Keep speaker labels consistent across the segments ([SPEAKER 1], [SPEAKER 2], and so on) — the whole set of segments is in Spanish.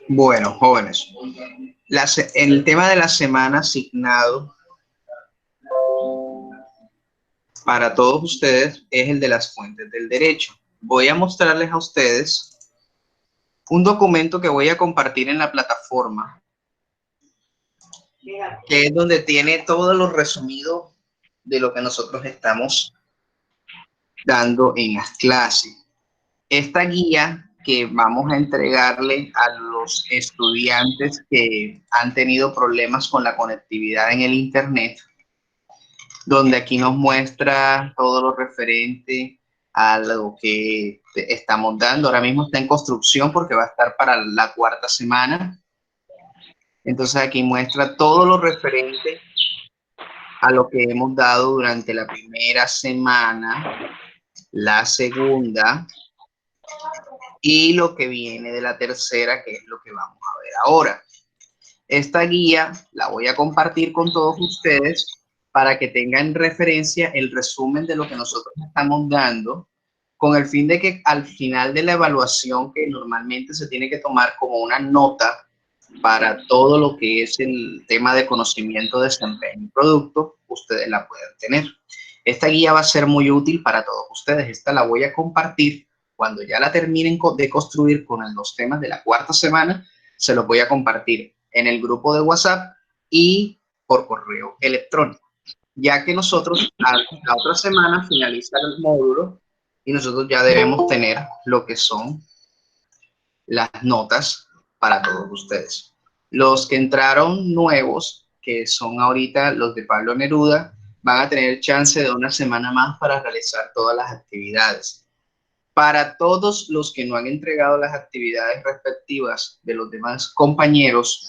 [SPEAKER 1] Bueno, jóvenes, el tema de la semana asignado para todos ustedes es el de las fuentes del derecho. Voy a mostrarles a ustedes un documento que voy a compartir en la plataforma, que es donde tiene todo lo resumido de lo que nosotros estamos dando en las clases. Esta guía que vamos a entregarle a los estudiantes que han tenido problemas con la conectividad en el Internet, donde aquí nos muestra todo lo referente a lo que estamos dando. Ahora mismo está en construcción porque va a estar para la 4ª semana. Entonces aquí muestra todo lo referente a lo que hemos dado durante la 1ª semana, la 2ª y lo que viene de la 3ª, que es lo que vamos a ver ahora. Esta guía la voy a compartir con todos ustedes para que tengan referencia el resumen de lo que nosotros estamos dando, con el fin de que al final de la evaluación, que normalmente se tiene que tomar como una nota para todo lo que es el tema de conocimiento, desempeño y producto, ustedes la pueden tener. Esta guía va a ser muy útil para todos ustedes. Esta la voy a compartir cuando ya la terminen de construir con los temas de la 4ª semana. Se los voy a compartir en el grupo de WhatsApp y por correo electrónico, ya que nosotros la otra semana finaliza el módulo y nosotros ya debemos tener lo que son las notas para todos ustedes. Los que entraron nuevos, que son ahorita los de Pablo Neruda, van a tener chance de una semana más para realizar todas las actividades. Para todos los que no han entregado las actividades respectivas de los demás compañeros,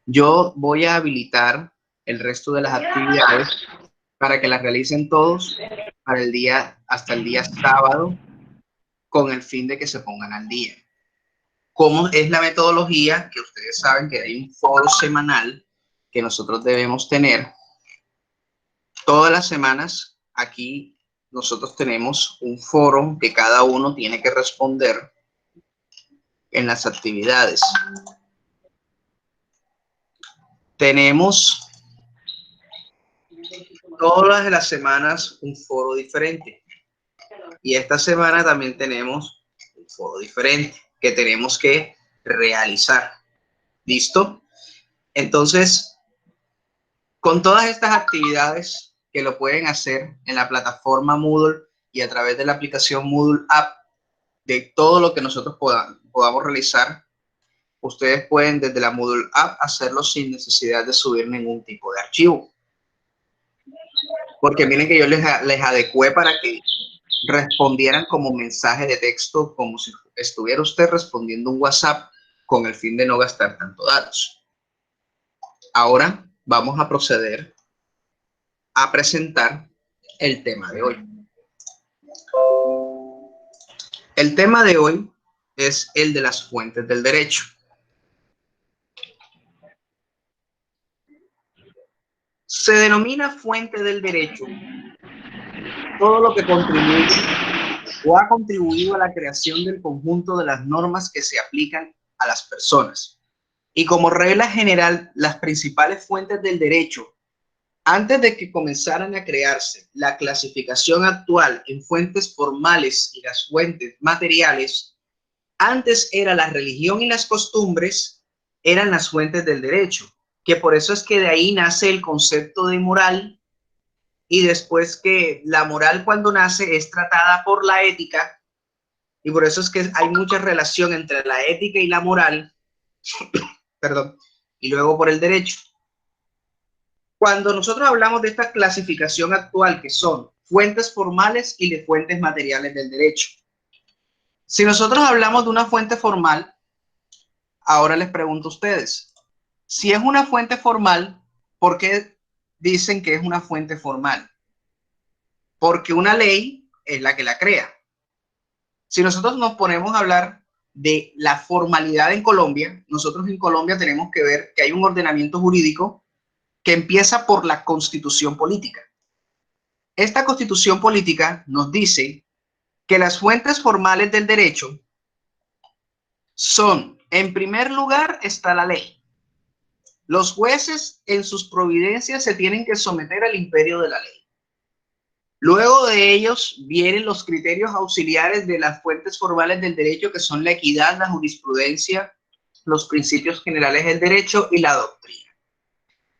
[SPEAKER 1] yo voy a habilitar el resto de las actividades para que las realicen todos para el día, hasta el día sábado, con el fin de que se pongan al día. ¿Cómo es la metodología? Que ustedes saben que hay un foro semanal que nosotros debemos tener. Todas las semanas aquí nosotros tenemos un foro que cada uno tiene que responder en las actividades. Tenemos todas las semanas un foro diferente. Y esta semana también tenemos un foro diferente que tenemos que realizar. ¿Listo? Entonces, con todas estas actividades que lo pueden hacer en la plataforma Moodle y a través de la aplicación Moodle App, de todo lo que nosotros podamos realizar, ustedes pueden desde la Moodle App hacerlo sin necesidad de subir ningún tipo de archivo. Porque miren que yo les adecué para que respondieran como mensaje de texto, como si estuviera usted respondiendo un WhatsApp, con el fin de no gastar tanto datos. Ahora vamos a proceder a presentar el tema de hoy. El tema de hoy es el de las fuentes del derecho. Se denomina fuente del derecho todo lo que contribuye o ha contribuido a la creación del conjunto de las normas que se aplican a las personas. Y como regla general, las principales fuentes del derecho, antes de que comenzaran a crearse la clasificación actual en fuentes formales y las fuentes materiales, antes era la religión y las costumbres, eran las fuentes del derecho, que por eso es que de ahí nace el concepto de moral, y después que la moral cuando nace es tratada por la ética, y por eso es que hay mucha relación entre la ética y la moral, perdón, y luego por el derecho. Cuando nosotros hablamos de esta clasificación actual, que son fuentes formales y de fuentes materiales del derecho. Si nosotros hablamos de una fuente formal, ahora les pregunto a ustedes, si es una fuente formal, ¿por qué dicen que es una fuente formal? Porque una ley es la que la crea. Si nosotros nos ponemos a hablar de la formalidad en Colombia, nosotros en Colombia tenemos que ver que hay un ordenamiento jurídico que empieza por la Constitución política. Esta Constitución política nos dice que las fuentes formales del derecho son, en primer lugar, está la ley. Los jueces en sus providencias se tienen que someter al imperio de la ley. Luego de ellos vienen los criterios auxiliares de las fuentes formales del derecho, que son la equidad, la jurisprudencia, los principios generales del derecho y la doctrina.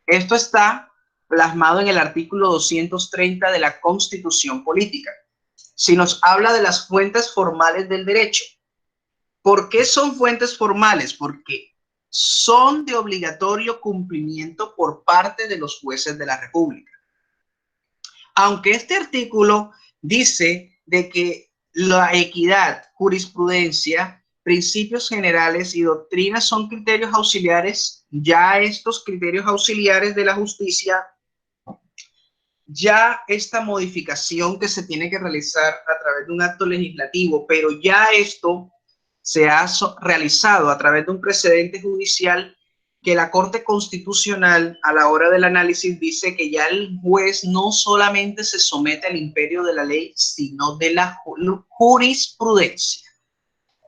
[SPEAKER 1] Esto está plasmado en el artículo 230 de la Constitución Política. Si nos habla de las fuentes formales del derecho, ¿por qué son fuentes formales? Porque son de obligatorio cumplimiento por parte de los jueces de la República. Aunque este artículo dice de que la equidad, jurisprudencia, principios generales y doctrinas son criterios auxiliares, ya estos criterios auxiliares de la justicia, ya esta modificación que se tiene que realizar a través de un acto legislativo, pero ya esto se ha realizado a través de un precedente judicial, que la Corte Constitucional a la hora del análisis dice que ya el juez no solamente se somete al imperio de la ley, sino de la jurisprudencia.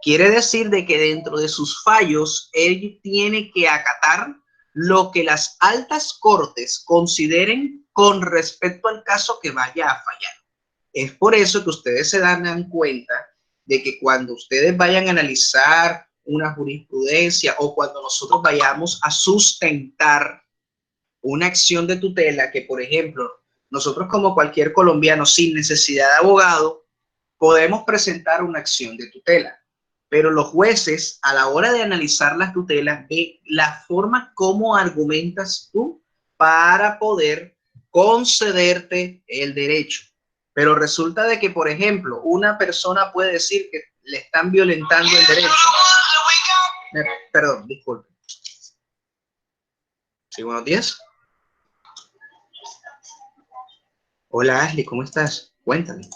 [SPEAKER 1] Quiere decir de que dentro de sus fallos, él tiene que acatar lo que las altas cortes consideren con respecto al caso que vaya a fallar. Es por eso que ustedes se dan cuenta de que cuando ustedes vayan a analizar una jurisprudencia o cuando nosotros vayamos a sustentar una acción de tutela, que por ejemplo, nosotros como cualquier colombiano sin necesidad de abogado, podemos presentar una acción de tutela. Pero los jueces, a la hora de analizar las tutelas, ve la forma como argumentas tú para poder concederte el derecho. Pero resulta de que, por ejemplo, una persona puede decir que le están violentando el derecho. Perdón, disculpe. Sí, buenos días. Hola, Ashley, ¿cómo estás? Cuéntame.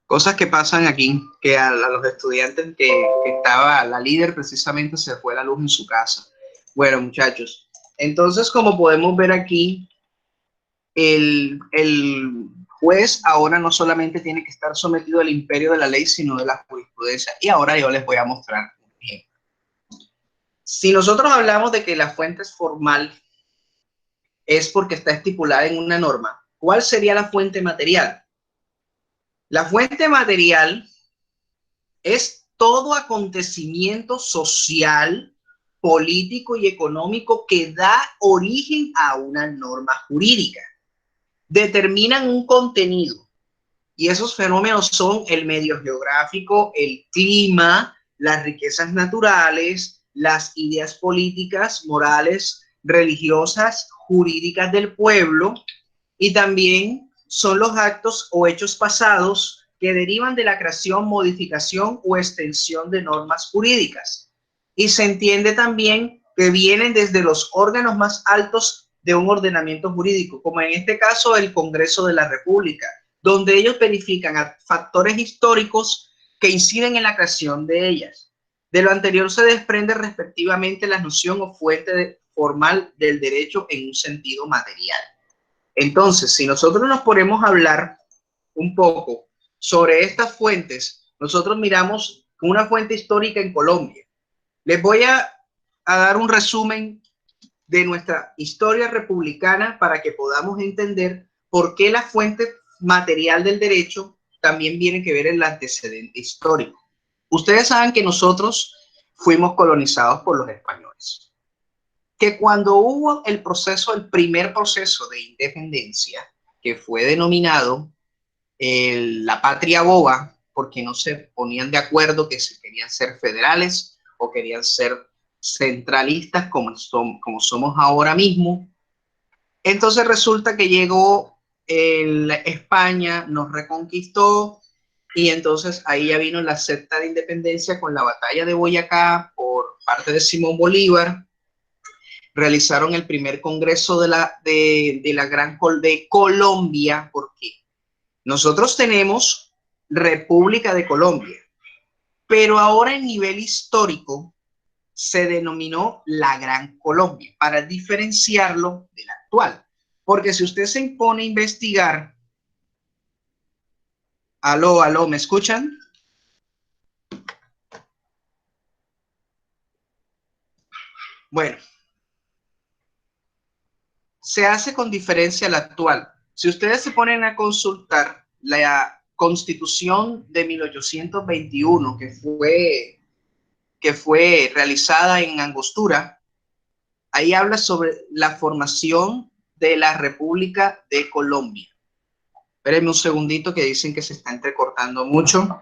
[SPEAKER 1] Cosas que pasan aquí, que a los estudiantes que estaba, la líder precisamente se fue la luz en su casa. Bueno, muchachos, entonces como podemos ver aquí, el juez ahora no solamente tiene que estar sometido al imperio de la ley, sino de la jurisprudencia. Y ahora yo les voy a mostrar un ejemplo. Si nosotros hablamos de que la fuente es formal, es porque está estipulada en una norma. ¿Cuál sería la fuente material? La fuente material es todo acontecimiento social, político y económico que da origen a una norma jurídica. Determinan un contenido y esos fenómenos son el medio geográfico, el clima, las riquezas naturales, las ideas políticas, morales, religiosas, jurídicas del pueblo, y también son los actos o hechos pasados que derivan de la creación, modificación o extensión de normas jurídicas. Y se entiende también que vienen desde los órganos más altos de un ordenamiento jurídico, como en este caso el Congreso de la República, donde ellos verifican factores históricos que inciden en la creación de ellas. De lo anterior se desprende respectivamente la noción o fuente formal del derecho en un sentido material. Entonces, si nosotros nos ponemos a hablar un poco sobre estas fuentes, nosotros miramos una fuente histórica en Colombia. Les voy a dar un resumen de nuestra historia republicana para que podamos entender por qué la fuente material del derecho también tiene que ver el antecedente histórico. Ustedes saben que nosotros fuimos colonizados por los españoles, que cuando hubo el primer proceso de independencia, que fue denominado la patria boba, porque no se ponían de acuerdo que si querían ser federales o querían ser centralistas como somos ahora mismo. Entonces resulta que llegó España, nos reconquistó, y entonces ahí ya vino la sexta de independencia con la batalla de Boyacá por parte de Simón Bolívar. Realizaron el primer congreso de la Gran de Colombia, porque nosotros tenemos República de Colombia, pero ahora en nivel histórico se denominó la Gran Colombia para diferenciarlo del actual. Porque si usted se impone a investigar, aló, ¿me escuchan? Bueno, se hace con diferencia al actual. Si ustedes se ponen a consultar la Constitución de 1821, que fue realizada en Angostura, ahí habla sobre la formación de la República de Colombia. Espérenme un segundito que dicen que se está entrecortando mucho.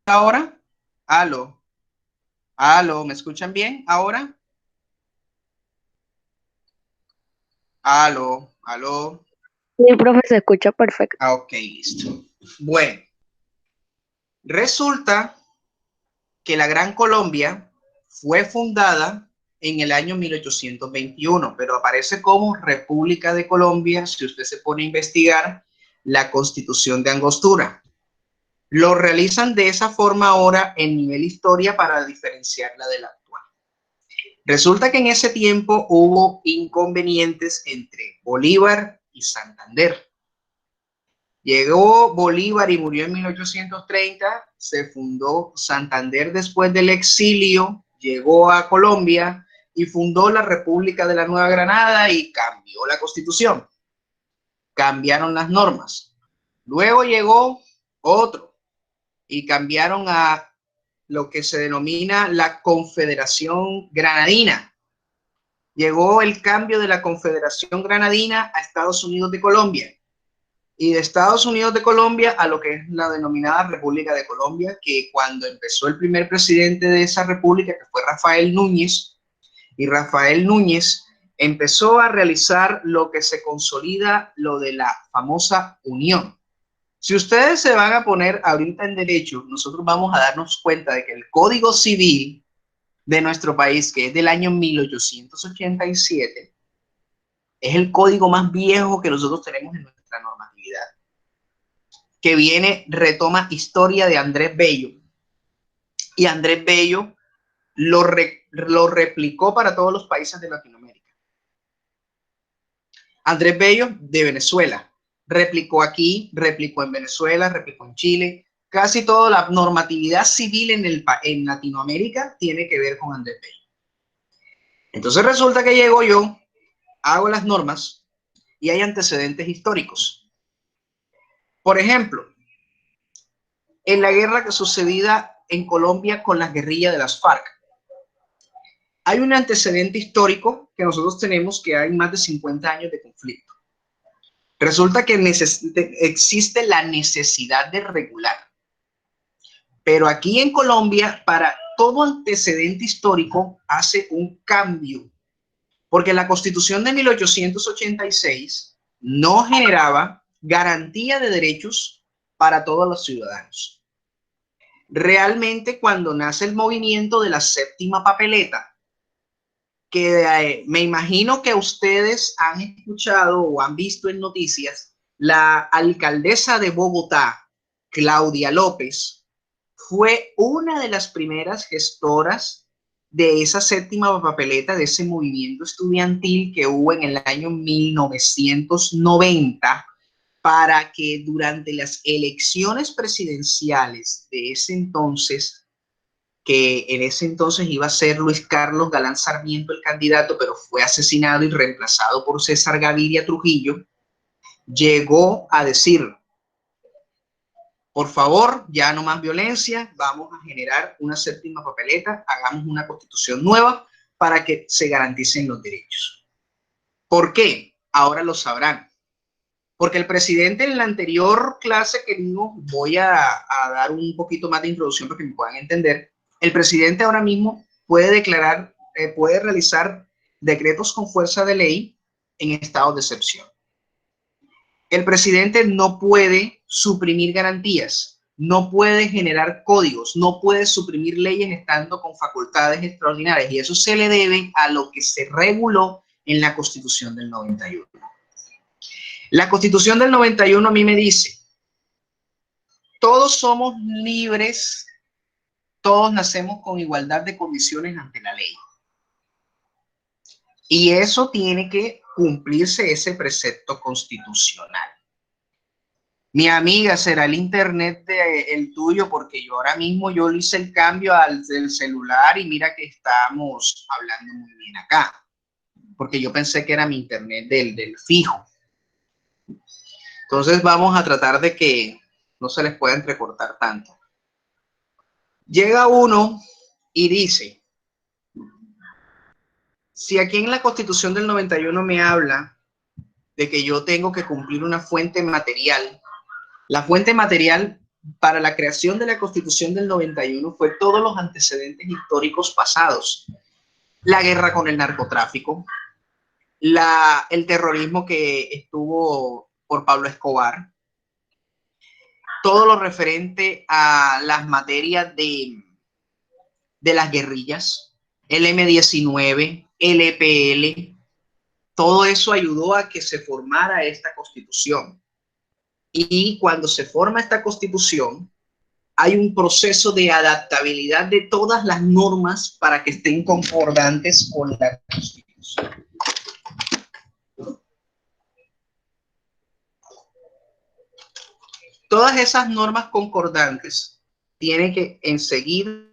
[SPEAKER 1] Ahora, aló, ¿me escuchan bien ahora? Aló.
[SPEAKER 2] Sí, profe, se escucha perfecto.
[SPEAKER 1] Ah, ok, listo. Bueno, resulta que la Gran Colombia fue fundada en el año 1821, pero aparece como República de Colombia si usted se pone a investigar la Constitución de Angostura. Lo realizan de esa forma ahora en nivel historia para diferenciarla de la actual. Resulta que en ese tiempo hubo inconvenientes entre Bolívar y Santander. Llegó Bolívar y murió en 1830, se fundó Santander después del exilio, llegó a Colombia y fundó la República de la Nueva Granada y cambió la constitución, cambiaron las normas. Luego llegó otro y cambiaron a lo que se denomina la Confederación Granadina. Llegó el cambio de la Confederación Granadina a Estados Unidos de Colombia y de Estados Unidos de Colombia a lo que es la denominada República de Colombia, que cuando empezó el primer presidente de esa república, que fue Rafael Núñez, y Rafael Núñez empezó a realizar lo que se consolida lo de la famosa unión. Si ustedes se van a poner ahorita en derecho, nosotros vamos a darnos cuenta de que el Código Civil de nuestro país, que es del año 1887, es el código más viejo que nosotros tenemos en nuestra normatividad, que retoma historia de Andrés Bello, y Andrés Bello lo replicó para todos los países de Latinoamérica. Andrés Bello de Venezuela replicó aquí, replicó en Venezuela, replicó en Chile. Casi toda la normatividad civil en Latinoamérica tiene que ver con Andrés Bello. Entonces resulta que llego yo, hago las normas y hay antecedentes históricos. Por ejemplo, en la guerra que sucedida en Colombia con las guerrillas de las FARC, hay un antecedente histórico que nosotros tenemos, que hay más de 50 años de conflicto. Resulta que existe la necesidad de regular. Pero aquí en Colombia, para todo antecedente histórico, hace un cambio. Porque la Constitución de 1886 no generaba garantía de derechos para todos los ciudadanos. Realmente, cuando nace el movimiento de la séptima papeleta, que me imagino que ustedes han escuchado o han visto en noticias, la alcaldesa de Bogotá, Claudia López, fue una de las primeras gestoras de esa séptima papeleta, de ese movimiento estudiantil que hubo en el año 1990, para que durante las elecciones presidenciales de ese entonces, que en ese entonces iba a ser Luis Carlos Galán Sarmiento el candidato, pero fue asesinado y reemplazado por César Gaviria Trujillo, llegó a decir: por favor, ya no más violencia, vamos a generar una séptima papeleta, hagamos una constitución nueva para que se garanticen los derechos. ¿Por qué? Ahora lo sabrán. Porque el presidente en la anterior clase que vimos, voy a dar un poquito más de introducción para que me puedan entender. El presidente ahora mismo puede declarar, puede realizar decretos con fuerza de ley en estado de excepción. El presidente no puede suprimir garantías, no puede generar códigos, no puede suprimir leyes estando con facultades extraordinarias, y eso se le debe a lo que se reguló en la Constitución del 91. La Constitución del 91 a mí me dice, todos somos libres, todos nacemos con igualdad de condiciones ante la ley. Y eso tiene que cumplirse, ese precepto constitucional. Mi amiga, será el internet el tuyo, porque yo ahora mismo yo le hice el cambio del celular y mira que estamos hablando muy bien acá, porque yo pensé que era mi internet del fijo. Entonces vamos a tratar de que no se les pueda entrecortar tanto. Llega uno y dice, si aquí en la Constitución del 91 me habla de que yo tengo que cumplir una fuente material, la fuente material para la creación de la Constitución del 91 fue todos los antecedentes históricos pasados. La guerra con el narcotráfico, el terrorismo que estuvo por Pablo Escobar, todo lo referente a las materias de las guerrillas, el M-19, el EPL, todo eso ayudó a que se formara esta Constitución. Y cuando se forma esta Constitución, hay un proceso de adaptabilidad de todas las normas para que estén concordantes con la Constitución. Todas esas normas concordantes tienen que enseguida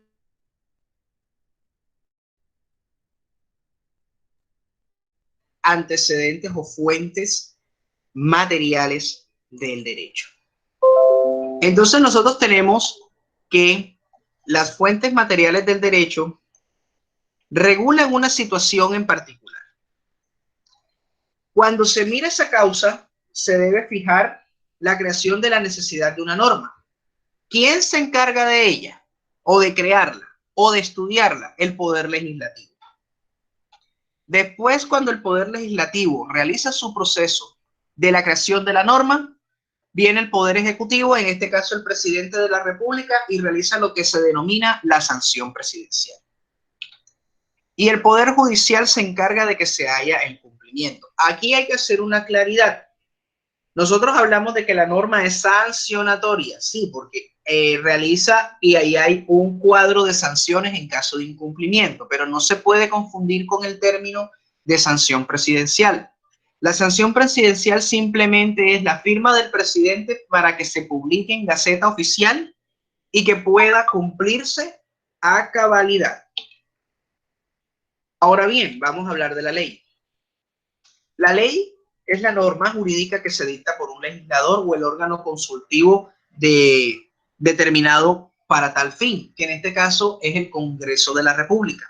[SPEAKER 1] antecedentes o fuentes materiales del derecho. Entonces nosotros tenemos que las fuentes materiales del derecho regulan una situación en particular. Cuando se mira esa causa, se debe fijar la creación de la necesidad de una norma. ¿Quién se encarga de ella? O de crearla, o de estudiarla, el Poder Legislativo. Después, cuando el Poder Legislativo realiza su proceso de la creación de la norma, viene el Poder Ejecutivo, en este caso el Presidente de la República, y realiza lo que se denomina la sanción presidencial. Y el Poder Judicial se encarga de que se haya el cumplimiento. Aquí hay que hacer una claridad. Nosotros hablamos de que la norma es sancionatoria, sí, porque realiza y ahí hay un cuadro de sanciones en caso de incumplimiento, pero no se puede confundir con el término de sanción presidencial. La sanción presidencial simplemente es la firma del presidente para que se publique en Gaceta Oficial y que pueda cumplirse a cabalidad. Ahora bien, vamos a hablar de la ley. La ley es la norma jurídica que se dicta por un legislador o el órgano consultivo determinado para tal fin, que en este caso es el Congreso de la República.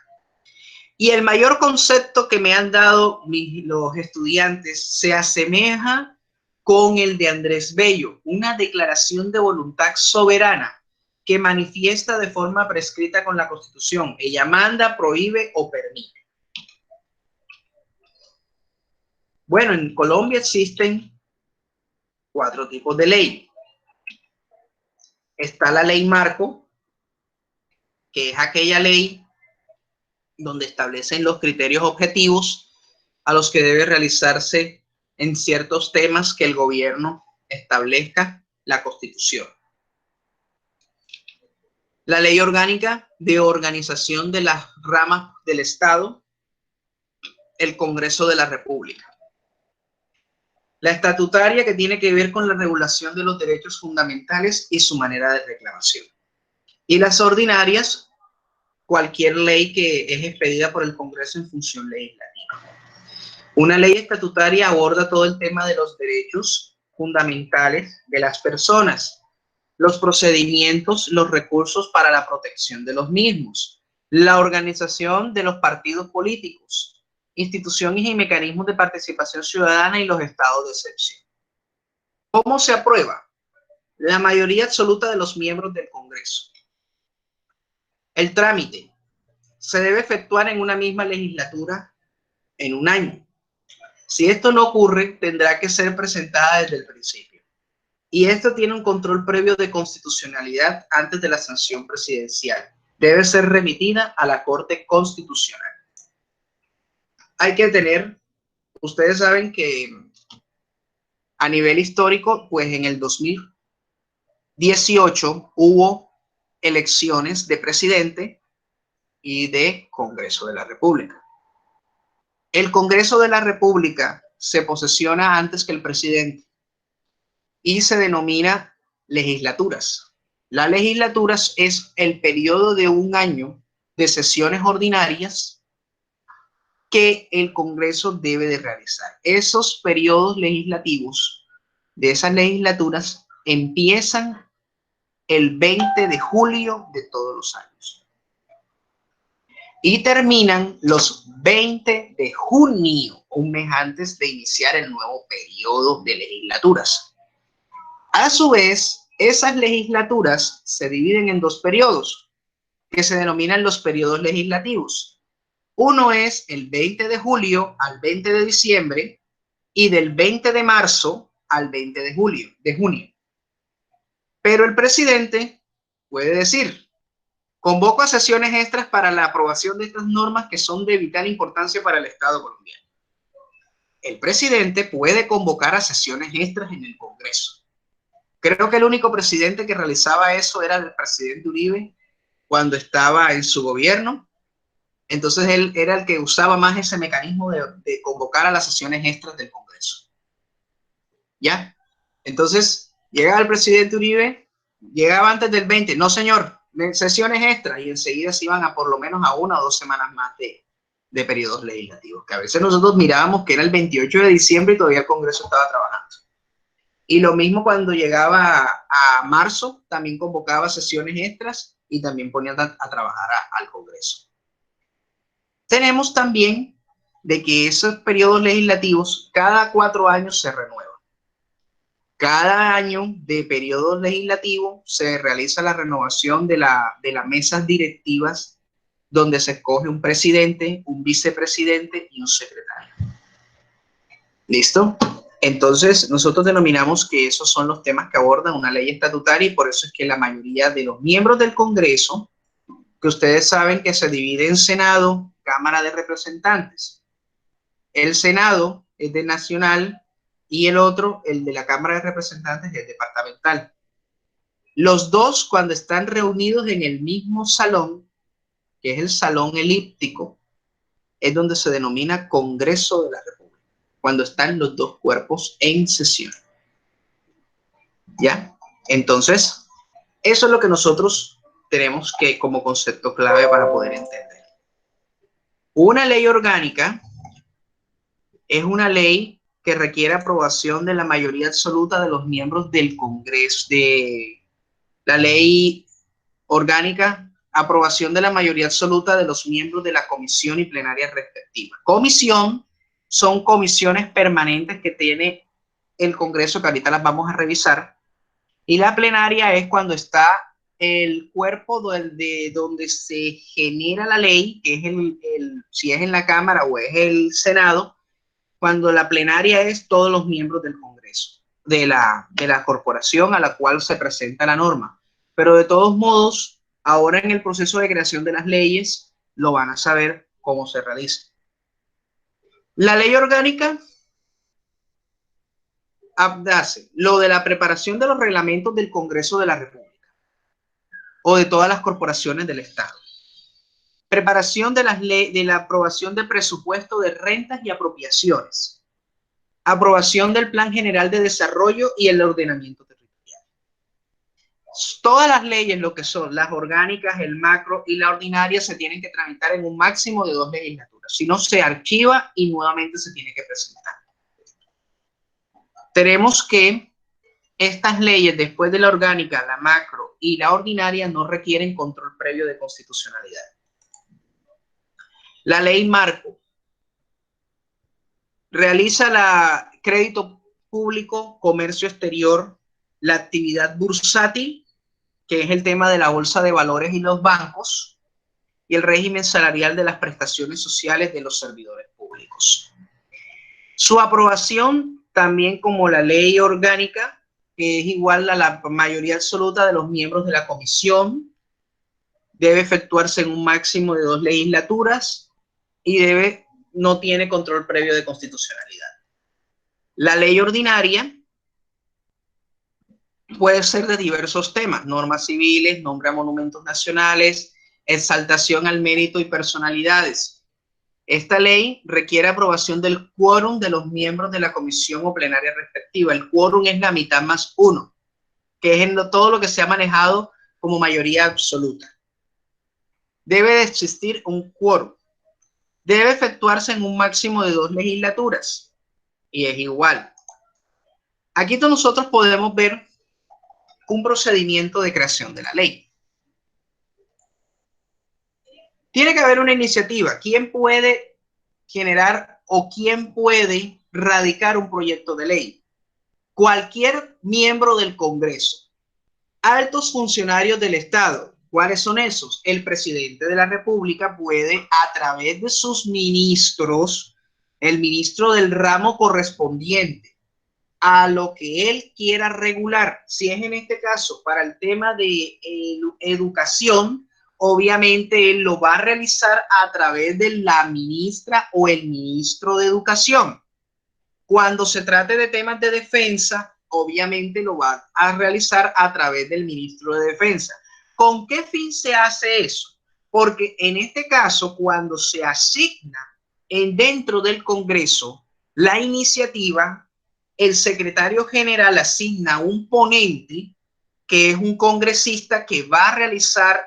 [SPEAKER 1] Y el mayor concepto que me han dado los estudiantes se asemeja con el de Andrés Bello, una declaración de voluntad soberana que manifiesta de forma prescrita con la Constitución. Ella manda, prohíbe o permite. Bueno, en Colombia existen 4 tipos de ley. Está la ley marco, que es aquella ley donde establecen los criterios objetivos a los que debe realizarse en ciertos temas que el gobierno establezca la Constitución. La ley orgánica de organización de las ramas del Estado, el Congreso de la República. La estatutaria, que tiene que ver con la regulación de los derechos fundamentales y su manera de reclamación. Y las ordinarias, cualquier ley que es expedida por el Congreso en función legislativa. Una ley estatutaria aborda todo el tema de los derechos fundamentales de las personas, los procedimientos, los recursos para la protección de los mismos, la organización de los partidos políticos, instituciones y mecanismos de participación ciudadana y los estados de excepción. ¿Cómo se aprueba? La mayoría absoluta de los miembros del Congreso. El trámite se debe efectuar en una misma legislatura en un año. Si esto no ocurre, tendrá que ser presentada desde el principio. Y esto tiene un control previo de constitucionalidad antes de la sanción presidencial. Debe ser remitida a la Corte Constitucional. Hay que tener, ustedes saben que a nivel histórico, pues en el 2018 hubo elecciones de presidente y de Congreso de la República. El Congreso de la República se posesiona antes que el presidente y se denomina legislaturas. Las legislaturas es el periodo de un año de sesiones ordinarias que el Congreso debe de realizar. Esos periodos legislativos de esas legislaturas empiezan el 20 de julio de todos los años y terminan los 20 de junio, un mes antes de iniciar el nuevo periodo de legislaturas. A su vez, esas legislaturas se dividen en dos periodos que se denominan los periodos legislativos. Uno es el 20 de julio al 20 de diciembre y del 20 de marzo al 20 de junio. Pero el presidente puede decir: convoco a sesiones extras para la aprobación de estas normas que son de vital importancia para el Estado colombiano. El presidente puede convocar a sesiones extras en el Congreso. Creo que el único presidente que realizaba eso era el presidente Uribe cuando estaba en su gobierno. Entonces él era el que usaba más ese mecanismo de convocar a las sesiones extras del Congreso. ¿Ya? Entonces llegaba el presidente Uribe, llegaba antes del 20, no señor, sesiones extras, y enseguida se iban a por lo menos a 1 o 2 semanas más de periodos legislativos, que a veces nosotros mirábamos que era el 28 de diciembre y todavía el Congreso estaba trabajando. Y lo mismo cuando llegaba a marzo, también convocaba sesiones extras y también ponían a trabajar al Congreso. Tenemos también de que esos periodos legislativos cada 4 años se renuevan. Cada año de periodo legislativo se realiza la renovación de las mesas directivas, donde se escoge un presidente, un vicepresidente y un secretario. ¿Listo? Entonces, nosotros denominamos que esos son los temas que abordan una ley estatutaria, y por eso es que la mayoría de los miembros del Congreso, que ustedes saben que se divide en Senado, Cámara de Representantes. El Senado es de nacional y el otro, el de la Cámara de Representantes, es departamental. Los dos, cuando están reunidos en el mismo salón, que es el salón elíptico, es donde se denomina Congreso de la República, cuando están los dos cuerpos en sesión. ¿Ya? Entonces, eso es lo que nosotros tenemos que como concepto clave para poder entender. Una ley orgánica es una ley que requiere aprobación de la mayoría absoluta de los miembros del Congreso. De la ley orgánica, aprobación de la mayoría absoluta de los miembros de la comisión y plenaria respectiva. Comisión son comisiones permanentes que tiene el Congreso, que ahorita las vamos a revisar, y la plenaria es cuando está el cuerpo donde se genera la ley, que es si es en la Cámara o es el Senado, cuando la plenaria es todos los miembros del Congreso, de la corporación a la cual se presenta la norma. Pero de todos modos, ahora en el proceso de creación de las leyes, lo van a saber cómo se realiza. La ley orgánica hace lo de la preparación de los reglamentos del Congreso de la República o de todas las corporaciones del Estado. Preparación de las leyes, de la aprobación de presupuesto de rentas y apropiaciones. Aprobación del Plan General de Desarrollo y el ordenamiento territorial. Todas las leyes, lo que son las orgánicas, el macro y la ordinaria, se tienen que tramitar en un máximo de 2 legislaturas. Si no, se archiva y nuevamente se tiene que presentar. Tenemos que estas leyes, después de la orgánica, la macro y la ordinaria, no requieren control previo de constitucionalidad. La ley marco realiza la crédito público, comercio exterior, la actividad bursátil, que es el tema de la bolsa de valores y los bancos, y el régimen salarial de las prestaciones sociales de los servidores públicos. Su aprobación, también como la ley orgánica, que es igual a la mayoría absoluta de los miembros de la comisión, debe efectuarse en un máximo de 2 legislaturas y no tiene control previo de constitucionalidad. La ley ordinaria puede ser de diversos temas: normas civiles, nombre a monumentos nacionales, exaltación al mérito y personalidades. Esta ley requiere aprobación del quórum de los miembros de la comisión o plenaria respectiva. El quórum es la mitad más 1, que es todo lo que se ha manejado como mayoría absoluta. Debe de existir un quórum. Debe efectuarse en un máximo de 2 legislaturas. Y es igual. Aquí nosotros podemos ver un procedimiento de creación de la ley. Tiene que haber una iniciativa. ¿Quién puede generar o quién puede radicar un proyecto de ley? Cualquier miembro del Congreso. Altos funcionarios del Estado. ¿Cuáles son esos? El presidente de la República puede, a través de sus ministros, el ministro del ramo correspondiente, a lo que él quiera regular. Si es en este caso para el tema de educación, obviamente él lo va a realizar a través de la ministra o el ministro de Educación. Cuando se trate de temas de defensa, obviamente lo va a realizar a través del ministro de Defensa. ¿Con qué fin se hace eso? Porque en este caso, cuando se asigna dentro del Congreso la iniciativa, el secretario general asigna un ponente, que es un congresista que va a realizar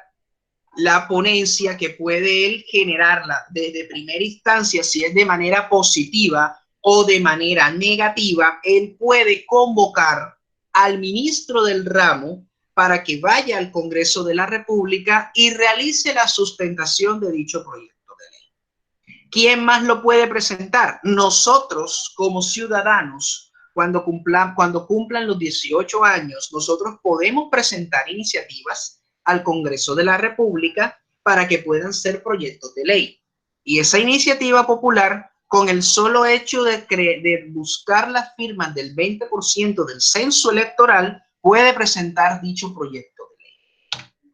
[SPEAKER 1] la ponencia, que puede él generarla desde primera instancia, si es de manera positiva o de manera negativa. Él puede convocar al ministro del ramo para que vaya al Congreso de la República y realice la sustentación de dicho proyecto de ley. ¿Quién más lo puede presentar? Nosotros, como ciudadanos, cuando cumplan los 18 años, nosotros podemos presentar iniciativas al Congreso de la República para que puedan ser proyectos de ley. Y esa iniciativa popular, con el solo hecho de buscar las firmas del 20% del censo electoral, puede presentar dicho proyecto de ley.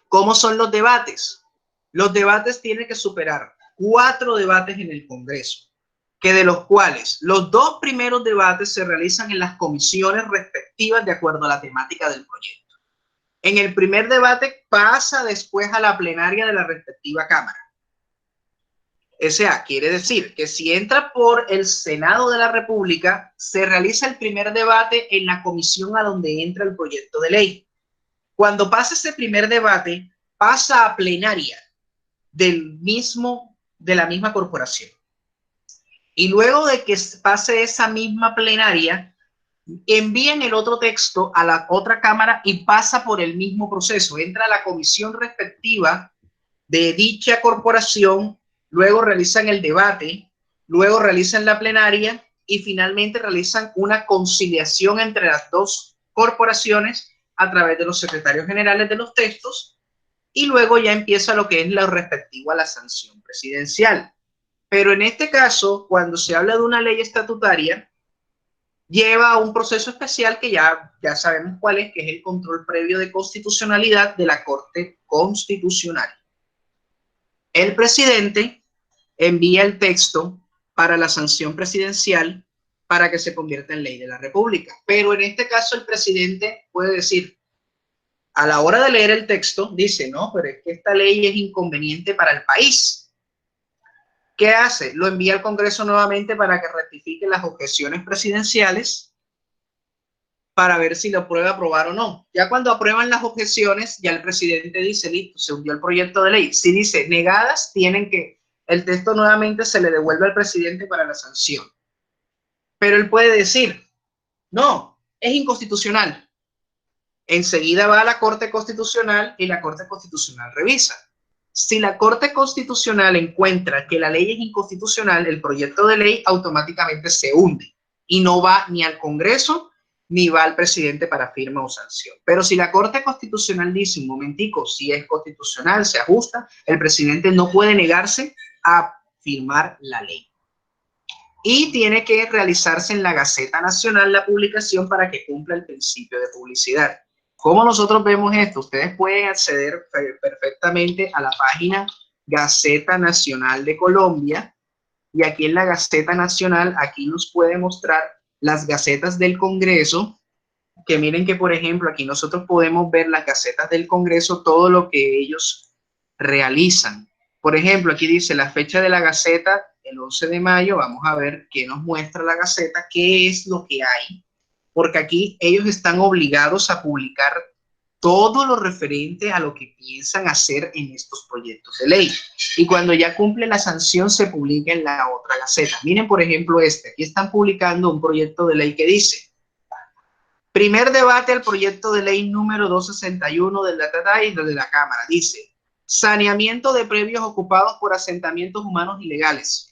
[SPEAKER 1] ¿Cómo son los debates? Los debates tienen que superar 4 debates en el Congreso, que de los cuales los 2 primeros debates se realizan en las comisiones respectivas de acuerdo a la temática del proyecto. En el primer debate pasa después a la plenaria de la respectiva Cámara. O sea, quiere decir que si entra por el Senado de la República, se realiza el primer debate en la comisión a donde entra el proyecto de ley. Cuando pasa ese primer debate, pasa a plenaria de la misma corporación. Y luego de que pase esa misma plenaria, envían el otro texto a la otra Cámara y pasa por el mismo proceso. Entra a la comisión respectiva de dicha corporación, luego realizan el debate, luego realizan la plenaria y finalmente realizan una conciliación entre las 2 corporaciones a través de los secretarios generales de los textos, y luego ya empieza lo que es lo respectivo a la sanción presidencial. Pero en este caso, cuando se habla de una ley estatutaria, lleva a un proceso especial que ya sabemos cuál es, que es el control previo de constitucionalidad de la Corte Constitucional. El presidente envía el texto para la sanción presidencial para que se convierta en ley de la República. Pero en este caso el presidente puede decir, a la hora de leer el texto, dice, no, pero es que esta ley es inconveniente para el país. ¿Qué hace? Lo envía al Congreso nuevamente para que rectifique las objeciones presidenciales para ver si lo aprueba, aprobar o no. Ya cuando aprueban las objeciones, ya el presidente dice, listo, se hundió el proyecto de ley. Si dice negadas, el texto nuevamente se le devuelve al presidente para la sanción. Pero él puede decir, no, es inconstitucional. Enseguida va a la Corte Constitucional y la Corte Constitucional revisa. Si la Corte Constitucional encuentra que la ley es inconstitucional, el proyecto de ley automáticamente se hunde y no va ni al Congreso ni va al presidente para firma o sanción. Pero si la Corte Constitucional dice, un momentico, si es constitucional, se ajusta, el presidente no puede negarse a firmar la ley. Y tiene que realizarse en la Gaceta Nacional la publicación para que cumpla el principio de publicidad. ¿Cómo nosotros vemos esto? Ustedes pueden acceder perfectamente a la página Gaceta Nacional de Colombia, y aquí en la Gaceta Nacional, aquí nos puede mostrar las gacetas del Congreso, que miren que, por ejemplo, aquí nosotros podemos ver las gacetas del Congreso, todo lo que ellos realizan. Por ejemplo, aquí dice la fecha de la Gaceta, el 11 de mayo, vamos a ver qué nos muestra la Gaceta, qué es lo que hay, porque aquí ellos están obligados a publicar todo lo referente a lo que piensan hacer en estos proyectos de ley. Y cuando ya cumple la sanción, se publica en la otra Gaceta. Miren, por ejemplo, aquí están publicando un proyecto de ley que dice: primer debate al proyecto de ley número 261 de la Cámara. Dice: saneamiento de predios ocupados por asentamientos humanos ilegales.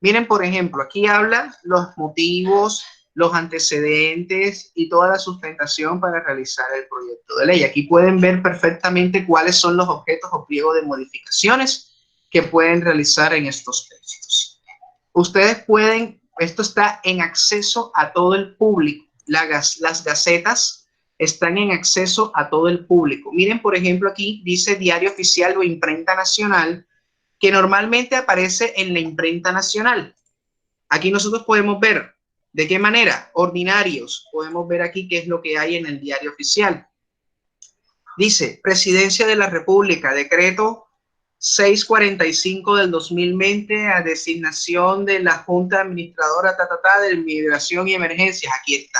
[SPEAKER 1] Miren, por ejemplo, aquí habla los motivos, los antecedentes y toda la sustentación para realizar el proyecto de ley. Aquí pueden ver perfectamente cuáles son los objetos o pliego de modificaciones que pueden realizar en estos textos. Ustedes pueden, esto está en acceso a todo el público. Las gacetas están en acceso a todo el público. Miren, por ejemplo, aquí dice Diario Oficial o Imprenta Nacional, que normalmente aparece en la Imprenta Nacional. Aquí nosotros podemos ver de qué manera, ordinarios, podemos ver aquí qué es lo que hay en el Diario Oficial. Dice: Presidencia de la República, decreto 645 del 2020, a designación de la Junta Administradora de Migración y Emergencias. Aquí está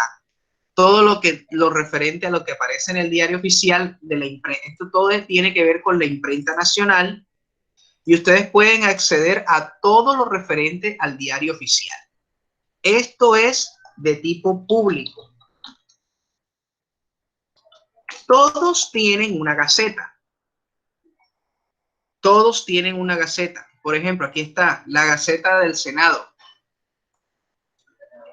[SPEAKER 1] todo lo referente a lo que aparece en el Diario Oficial de la imprenta. Esto todo tiene que ver con la Imprenta Nacional, y ustedes pueden acceder a todo lo referente al Diario Oficial. Esto es de tipo público. Todos tienen una gaceta. Todos tienen una gaceta. Por ejemplo, aquí está la Gaceta del Senado.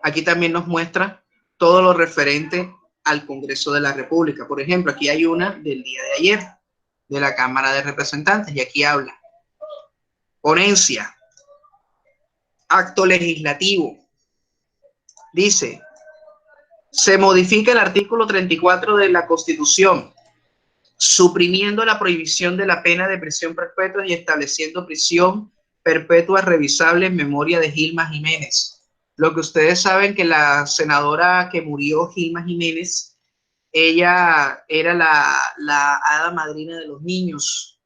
[SPEAKER 1] Aquí también nos muestra todo lo referente al Congreso de la República. Por ejemplo, aquí hay una del día de ayer, de la Cámara de Representantes, y aquí habla: ponencia, acto legislativo. Dice: se modifica el artículo 34 de la Constitución, suprimiendo la prohibición de la pena de prisión perpetua y estableciendo prisión perpetua revisable en memoria de Gilma Jiménez. Lo que ustedes saben, que la senadora que murió, Gilma Jiménez, ella era la hada madrina de los niños,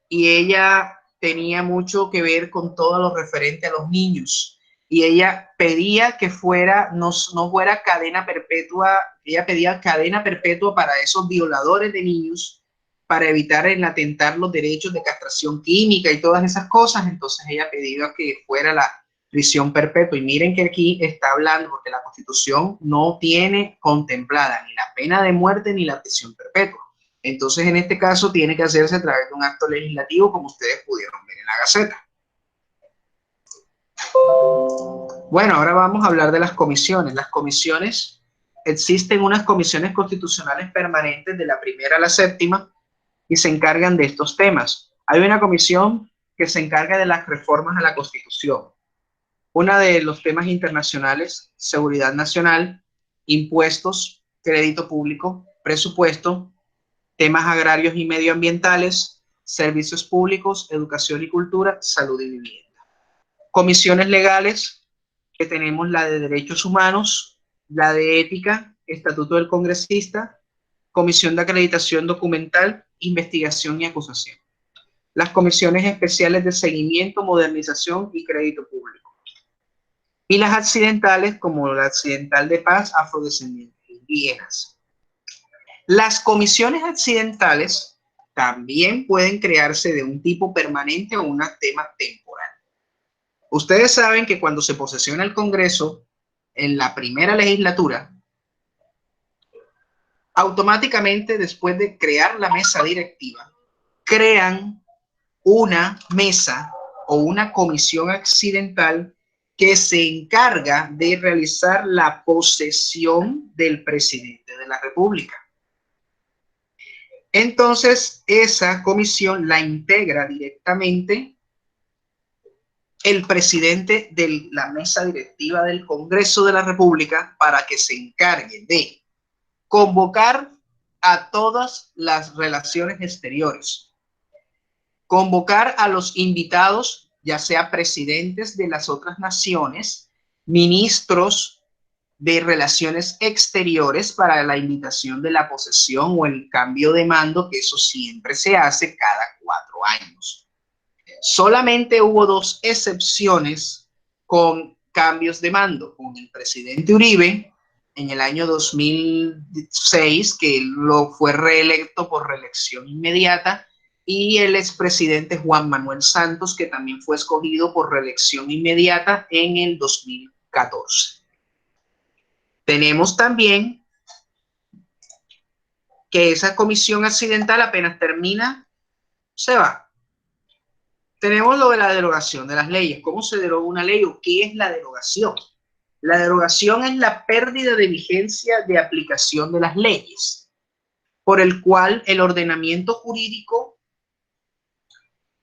[SPEAKER 1] y ella tenía mucho que ver con todo lo referente a los niños, y ella pedía que fuera, no fuera cadena perpetua, ella pedía cadena perpetua para esos violadores de niños, para evitar el atentar los derechos de castración química y todas esas cosas. Entonces ella pedía que fuera la prisión perpetua. Y miren que aquí está hablando, porque la Constitución no tiene contemplada ni la pena de muerte ni la prisión perpetua. Entonces, en este caso, tiene que hacerse a través de un acto legislativo, como ustedes pudieron ver en la Gaceta. Bueno, ahora vamos a hablar de las comisiones. Las comisiones, existen unas comisiones constitucionales permanentes de la primera a la séptima, y se encargan de estos temas. Hay una comisión que se encarga de las reformas a la Constitución. Una de los temas internacionales: seguridad nacional, impuestos, crédito público, presupuesto, temas agrarios y medioambientales, servicios públicos, educación y cultura, salud y vivienda. Comisiones legales, que tenemos la de derechos humanos, la de ética, estatuto del congresista, comisión de acreditación documental, investigación y acusación. Las comisiones especiales de seguimiento, modernización y crédito público. Y las accidentales, como la accidental de paz, afrodescendientes, indígenas. Las comisiones accidentales también pueden crearse de un tipo permanente o un tema temporal. Ustedes saben que cuando se posesiona el Congreso en la primera legislatura, automáticamente, después de crear la mesa directiva, crean una mesa o una comisión accidental que se encarga de realizar la posesión del presidente de la República. Entonces, esa comisión la integra directamente el presidente de la mesa directiva del Congreso de la República para que se encargue de convocar a todas las relaciones exteriores, convocar a los invitados, ya sea presidentes de las otras naciones, ministros de relaciones exteriores para la invitación de la posesión o el cambio de mando, que eso siempre se hace cada 4 años. Solamente hubo 2 excepciones con cambios de mando, con el presidente Uribe en el año 2006, que lo fue reelecto por reelección inmediata, y el expresidente Juan Manuel Santos, que también fue escogido por reelección inmediata en el 2014. Tenemos también que esa comisión accidental apenas termina, se va. Tenemos lo de la derogación de las leyes. ¿Cómo se deroga una ley o qué es la derogación? La derogación es la pérdida de vigencia de aplicación de las leyes, por el cual el ordenamiento jurídico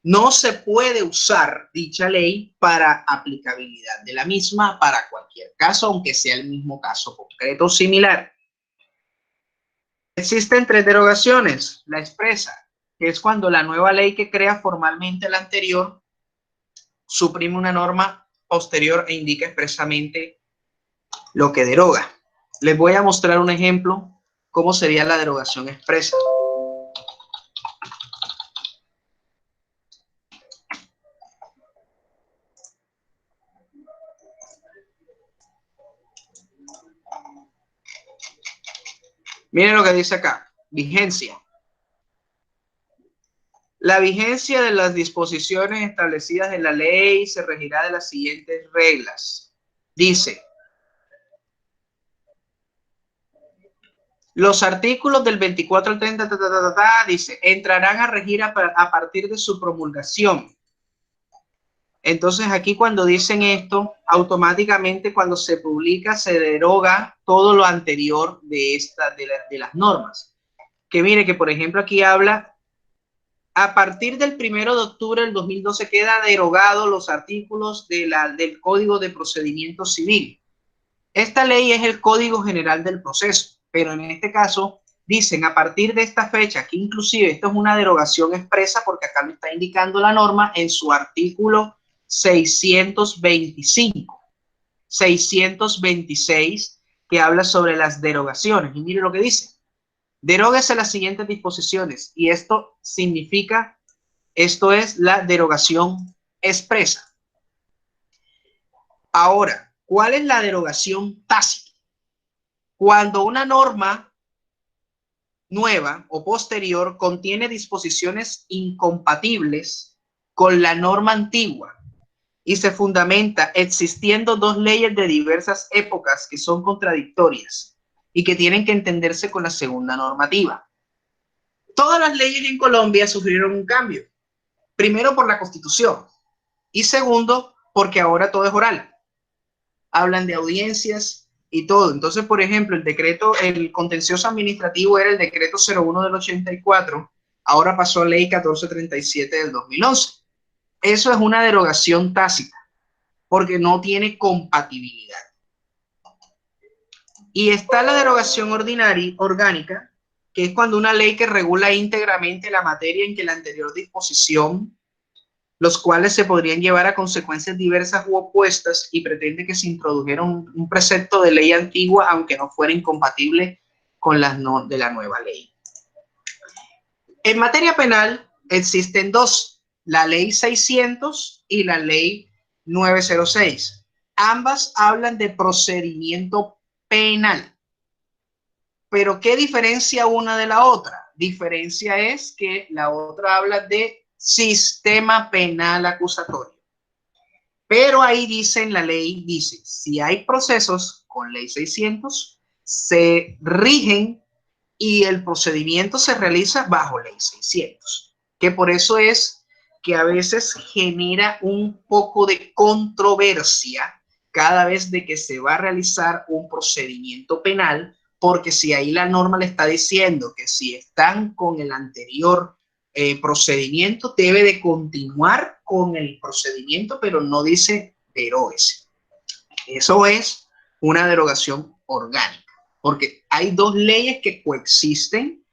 [SPEAKER 1] no se puede usar dicha ley para aplicabilidad de la misma para cualquier caso, aunque sea el mismo caso concreto o similar. Existen 3 derogaciones. La expresa, que es cuando la nueva ley que crea formalmente la anterior suprime una norma posterior e indica expresamente lo que deroga. Les voy a mostrar un ejemplo cómo sería la derogación expresa. Miren lo que dice acá, vigencia. La vigencia de las disposiciones establecidas en la ley se regirá de las siguientes reglas. Dice, los artículos del 24 al 30, dice, entrarán a regir a partir de su promulgación. Entonces aquí cuando dicen esto, automáticamente cuando se publica se deroga todo lo anterior de las normas. Que mire que por ejemplo aquí habla, a partir del 1 de octubre del 2012 queda derogado los artículos del Código de Procedimiento Civil. Esta ley es el Código General del Proceso, pero en este caso dicen a partir de esta fecha, que inclusive esto es una derogación expresa porque acá me está indicando la norma en su artículo 625, 626, que habla sobre las derogaciones. Y mire lo que dice. Deróguese las siguientes disposiciones. Y esto significa, esto es la derogación expresa. Ahora, ¿cuál es la derogación tácita? Cuando una norma nueva o posterior contiene disposiciones incompatibles con la norma antigua y se fundamenta existiendo 2 leyes de diversas épocas que son contradictorias y que tienen que entenderse con la segunda normativa. Todas las leyes en Colombia sufrieron un cambio. Primero por la Constitución y segundo porque ahora todo es oral. Hablan de audiencias y todo. Entonces, por ejemplo, el contencioso administrativo era el decreto 01 del 84, ahora pasó a ley 1437 del 2011. Eso es una derogación tácita, porque no tiene compatibilidad. Y está la derogación orgánica, que es cuando una ley que regula íntegramente la materia en que la anterior disposición, los cuales se podrían llevar a consecuencias diversas u opuestas y pretende que se introdujera un precepto de ley antigua, aunque no fuera incompatible con las de la nueva ley. En materia penal existen 2, la ley 600 y la ley 906. Ambas hablan de procedimiento penal. Pero ¿qué diferencia una de la otra? Diferencia es que la otra habla de sistema penal acusatorio. Pero ahí dice en la ley, dice, si hay procesos con ley 600, se rigen y el procedimiento se realiza bajo ley 600. Que por eso es que a veces genera un poco de controversia cada vez de que se va a realizar un procedimiento penal, porque si ahí la norma le está diciendo que si están con el anterior procedimiento, debe de continuar con el procedimiento, pero no dice deróguese. Eso es una derogación orgánica, porque hay dos leyes que coexisten,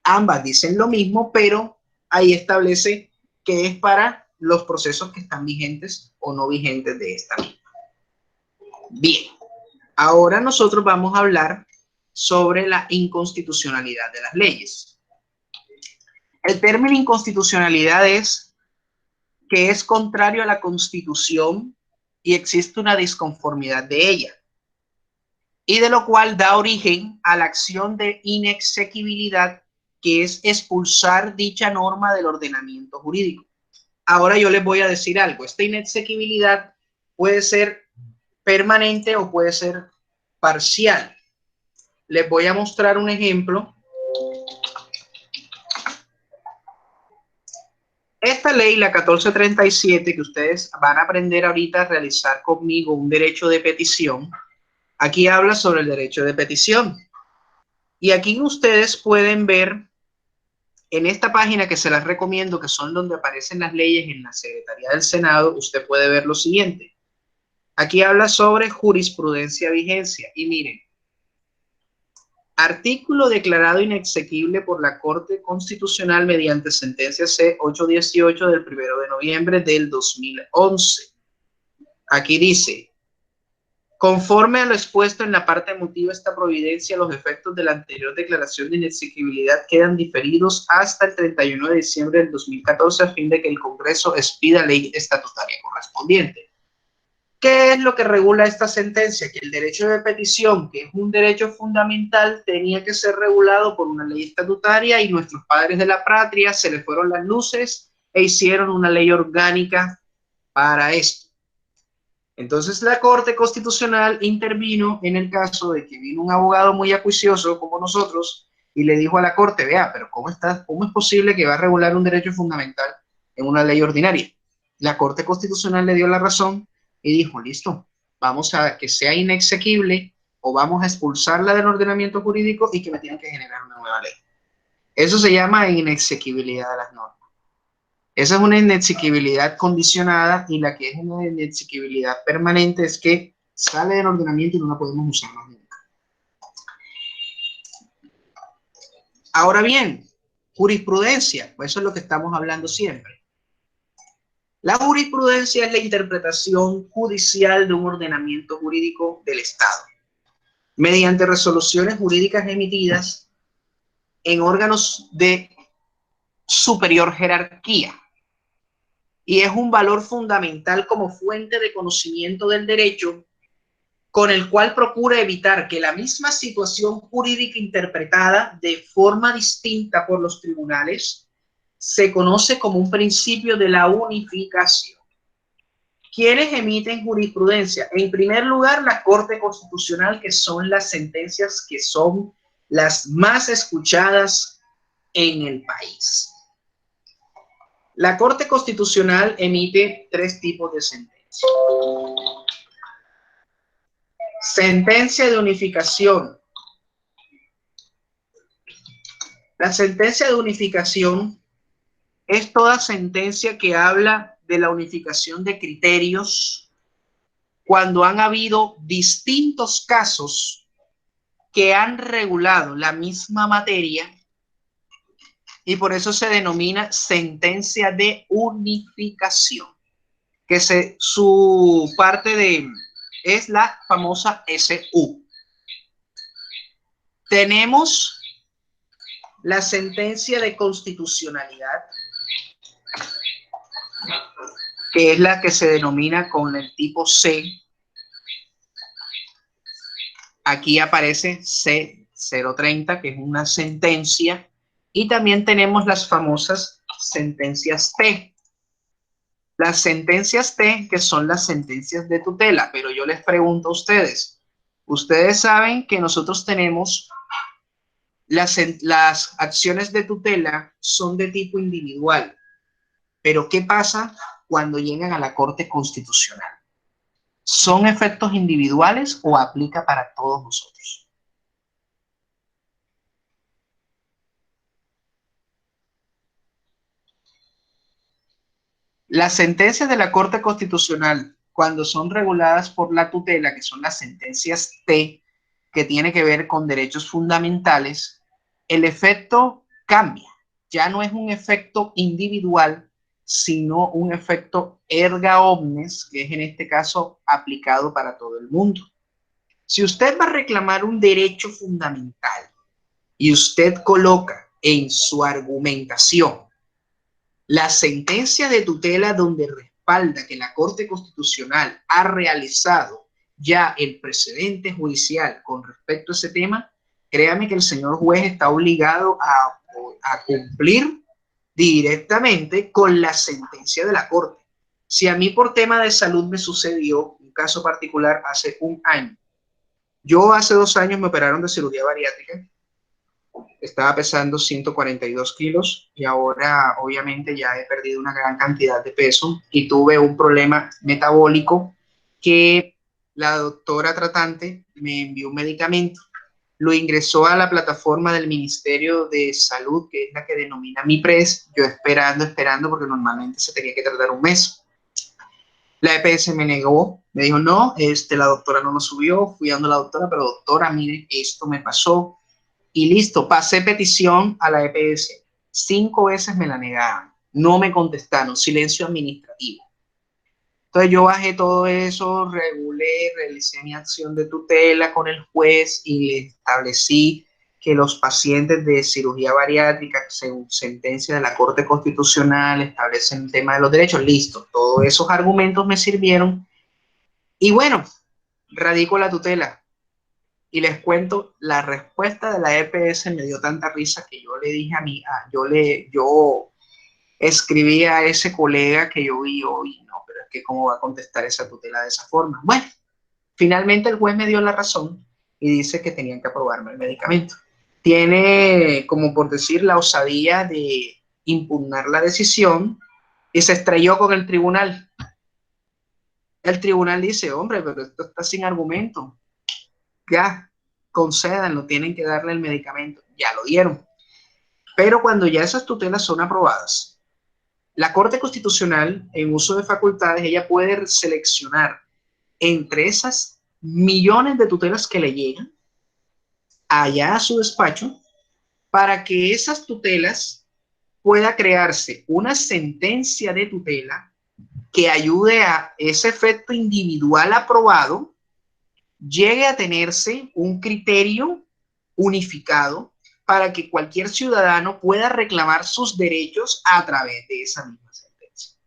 [SPEAKER 1] ambas dicen lo mismo, pero ahí establece que es para los procesos que están vigentes o no vigentes de esta misma. Bien, ahora nosotros vamos a hablar sobre la inconstitucionalidad de las leyes. El término inconstitucionalidad es que es contrario a la Constitución y existe una disconformidad de ella, y de lo cual da origen a la acción de inexequibilidad, que es expulsar dicha norma del ordenamiento jurídico. Ahora yo les voy a decir algo. Esta inexequibilidad puede ser permanente o puede ser parcial. Les voy a mostrar un ejemplo. Esta ley, la 1437, que ustedes van a aprender ahorita a realizar conmigo un derecho de petición, aquí habla sobre el derecho de petición. Y aquí ustedes pueden ver en esta página que se las recomiendo, que son donde aparecen las leyes en la Secretaría del Senado, usted puede ver lo siguiente. Aquí habla sobre jurisprudencia vigencia. Y miren, artículo declarado inexequible por la Corte Constitucional mediante sentencia C-818 del 1 de noviembre del 2011. Aquí dice, conforme a lo expuesto en la parte emotiva esta providencia, los efectos de la anterior declaración de inexequibilidad quedan diferidos hasta el 31 de diciembre del 2014 a fin de que el Congreso expida ley estatutaria correspondiente. ¿Qué es lo que regula esta sentencia? Que el derecho de petición, que es un derecho fundamental, tenía que ser regulado por una ley estatutaria y nuestros padres de la patria se les fueron las luces e hicieron una ley orgánica para esto. Entonces la Corte Constitucional intervino en el caso de que vino un abogado muy acuicioso como nosotros y le dijo a la Corte, vea, pero ¿cómo es posible que va a regular un derecho fundamental en una ley ordinaria? La Corte Constitucional le dio la razón y dijo, listo, vamos a que sea inexequible o vamos a expulsarla del ordenamiento jurídico y que me tienen que generar una nueva ley. Eso se llama inexequibilidad de las normas. Esa es una inexequibilidad condicionada y la que es una inexequibilidad permanente es que sale del ordenamiento y no la podemos usar más nunca. Ahora bien, jurisprudencia, pues eso es lo que estamos hablando siempre. La jurisprudencia es la interpretación judicial de un ordenamiento jurídico del Estado, mediante resoluciones jurídicas emitidas en órganos de superior jerarquía. Y es un valor fundamental como fuente de conocimiento del derecho, con el cual procura evitar que la misma situación jurídica interpretada de forma distinta por los tribunales se conoce como un principio de la unificación. ¿Quiénes emiten jurisprudencia? En primer lugar, la Corte Constitucional, que son las sentencias que son las más escuchadas en el país. La Corte Constitucional emite tres tipos de sentencias. Sentencia de unificación. La sentencia de unificación es toda sentencia que habla de la unificación de criterios cuando han habido distintos casos que han regulado la misma materia y por eso se denomina sentencia de unificación, que su parte es la famosa SU. Tenemos la sentencia de constitucionalidad, que es la que se denomina con el tipo C. Aquí aparece C030, que es una sentencia, y también tenemos las famosas sentencias T. Las sentencias T, que son las sentencias de tutela, pero yo les pregunto a ustedes, ustedes saben que nosotros tenemos las acciones de tutela son de tipo individual, pero ¿qué pasa cuando llegan a la Corte Constitucional? ¿Son efectos individuales o aplica para todos nosotros? Las sentencias de la Corte Constitucional, cuando son reguladas por la tutela, que son las sentencias T, que tiene que ver con derechos fundamentales, el efecto cambia. Ya no es un efecto individual, sino un efecto erga omnes, que es en este caso aplicado para todo el mundo. Si usted va a reclamar un derecho fundamental y usted coloca en su argumentación la sentencia de tutela donde respalda que la Corte Constitucional ha realizado ya el precedente judicial con respecto a ese tema, créame que el señor juez está obligado a cumplir directamente con la sentencia de la Corte. Si a mí por tema de salud me sucedió un caso particular hace un año, yo hace 2 años me operaron de cirugía bariátrica, estaba pesando 142 kilos y ahora obviamente ya he perdido una gran cantidad de peso y tuve un problema metabólico que la doctora tratante me envió un medicamento, lo ingresó a la plataforma del Ministerio de Salud, que es la que denomina MIPRES, yo esperando porque normalmente se tenía que tardar un mes. La EPS me negó, me dijo no, la doctora no lo subió, fui a la doctora, pero doctora, mire, esto me pasó, y listo, pasé petición a la EPS. 5 veces me la negaron, no me contestaron, silencio administrativo. Entonces yo bajé todo eso, regulé, realicé mi acción de tutela con el juez y le establecí que los pacientes de cirugía bariátrica, según sentencia de la Corte Constitucional, establecen el tema de los derechos, listo. Todos esos argumentos me sirvieron. Y bueno, radico la tutela. Y les cuento, la respuesta de la EPS me dio tanta risa que yo le dije yo escribí a ese colega que yo vi hoy, no, pero es que cómo va a contestar esa tutela de esa forma. Bueno, finalmente el juez me dio la razón y dice que tenían que aprobarme el medicamento. Tiene, como por decir, la osadía de impugnar la decisión y se estrelló con el tribunal. El tribunal dice, hombre, pero esto está sin argumento. Ya, concédanlo, tienen que darle el medicamento. Ya lo dieron. Pero cuando ya esas tutelas son aprobadas, la Corte Constitucional, en uso de facultades, ella puede seleccionar entre esas millones de tutelas que le llegan allá a su despacho para que esas tutelas pueda crearse una sentencia de tutela que ayude a ese efecto individual aprobado, llegue a tenerse un criterio unificado para que cualquier ciudadano pueda reclamar sus derechos a través de esa misma sentencia.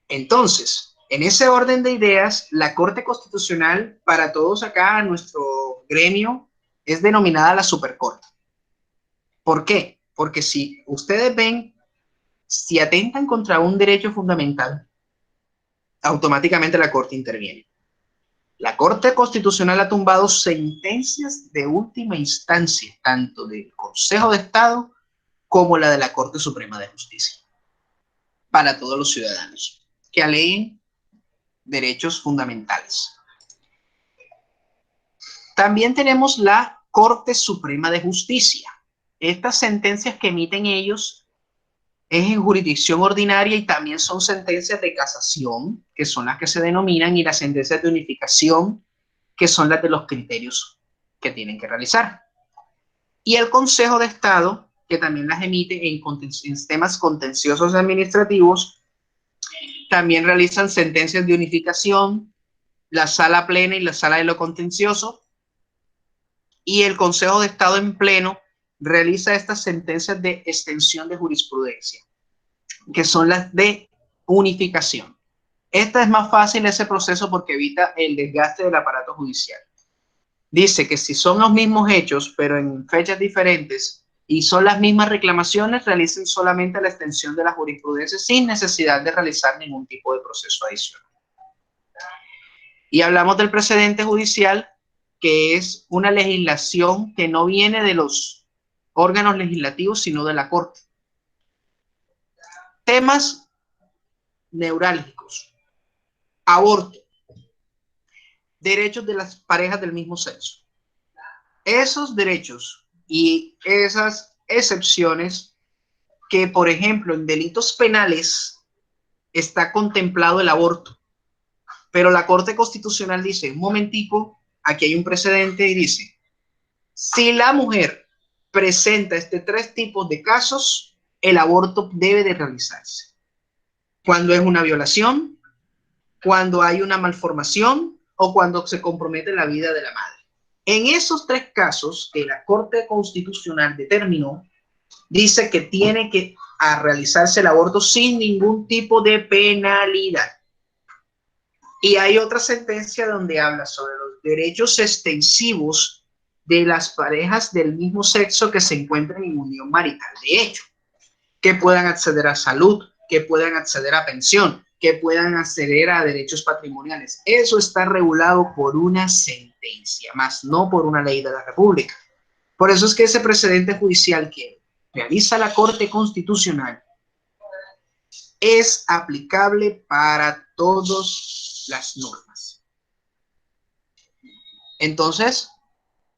[SPEAKER 1] Entonces, en ese orden de ideas, la Corte Constitucional, para todos acá, nuestro gremio, es denominada la Supercorte. ¿Por qué? Porque si ustedes ven, si atentan contra un derecho fundamental, automáticamente la Corte interviene. La Corte Constitucional ha tumbado sentencias de última instancia, tanto del Consejo de Estado como la de la Corte Suprema de Justicia, para todos los ciudadanos que aleguen derechos fundamentales. También tenemos la Corte Suprema de Justicia. Estas sentencias que emiten ellos es en jurisdicción ordinaria y también son sentencias de casación, que son las que se denominan, y las sentencias de unificación, que son las de los criterios que tienen que realizar. Y el Consejo de Estado, que también las emite en temas contenciosos administrativos, también realizan sentencias de unificación, la Sala Plena y la Sala de lo Contencioso, y el Consejo de Estado en pleno realiza estas sentencias de extensión de jurisprudencia, que son las de unificación. Esta es más fácil ese proceso porque evita el desgaste del aparato judicial. Dice que si son los mismos hechos, pero en fechas diferentes, y son las mismas reclamaciones, realicen solamente la extensión de la jurisprudencia sin necesidad de realizar ningún tipo de proceso adicional. Y hablamos del precedente judicial, que es una legislación que no viene de los órganos legislativos, sino de la Corte. Temas neurálgicos. Aborto. Derechos de las parejas del mismo sexo. Esos derechos y esas excepciones que, por ejemplo, en delitos penales está contemplado el aborto, pero la Corte Constitucional dice, un momentico, aquí hay un precedente y dice, si la mujer presenta tres tipos de casos, el aborto debe de realizarse. Cuando es una violación, cuando hay una malformación o cuando se compromete la vida de la madre. En esos tres casos que la Corte Constitucional determinó, dice que tiene que realizarse el aborto sin ningún tipo de penalidad. Y hay otra sentencia donde habla sobre los derechos extensivos de las parejas del mismo sexo que se encuentran en unión marital. De hecho, que puedan acceder a salud, que puedan acceder a pensión, que puedan acceder a derechos patrimoniales. Eso está regulado por una sentencia, más no por una ley de la República. Por eso es que ese precedente judicial que realiza la Corte Constitucional es aplicable para todas las normas. Entonces,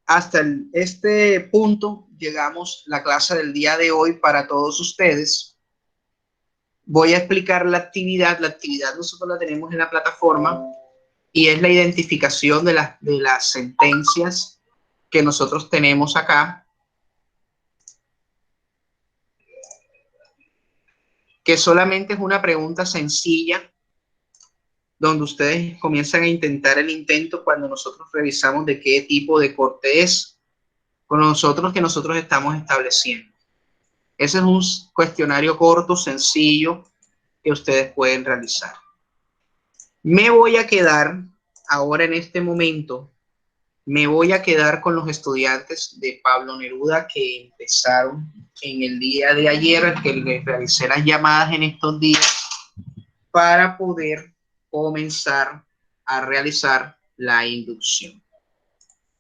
[SPEAKER 1] hasta este punto llegamos la clase del día de hoy para todos ustedes. Voy a explicar la actividad. La actividad nosotros la tenemos en la plataforma y es la identificación de las sentencias que nosotros tenemos acá, que solamente es una pregunta sencilla donde ustedes comienzan a intentar el intento cuando nosotros revisamos de qué tipo de corte es con nosotros que nosotros estamos estableciendo. Ese es un cuestionario corto, sencillo, que ustedes pueden realizar. Me voy a quedar ahora en este momento, me voy a quedar con los estudiantes de Pablo Neruda que empezaron en el día de ayer, que les realicé las llamadas en estos días para poder comenzar a realizar la inducción.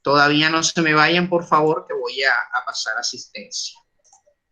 [SPEAKER 1] Todavía no se me vayan, por favor, que voy a pasar asistencia.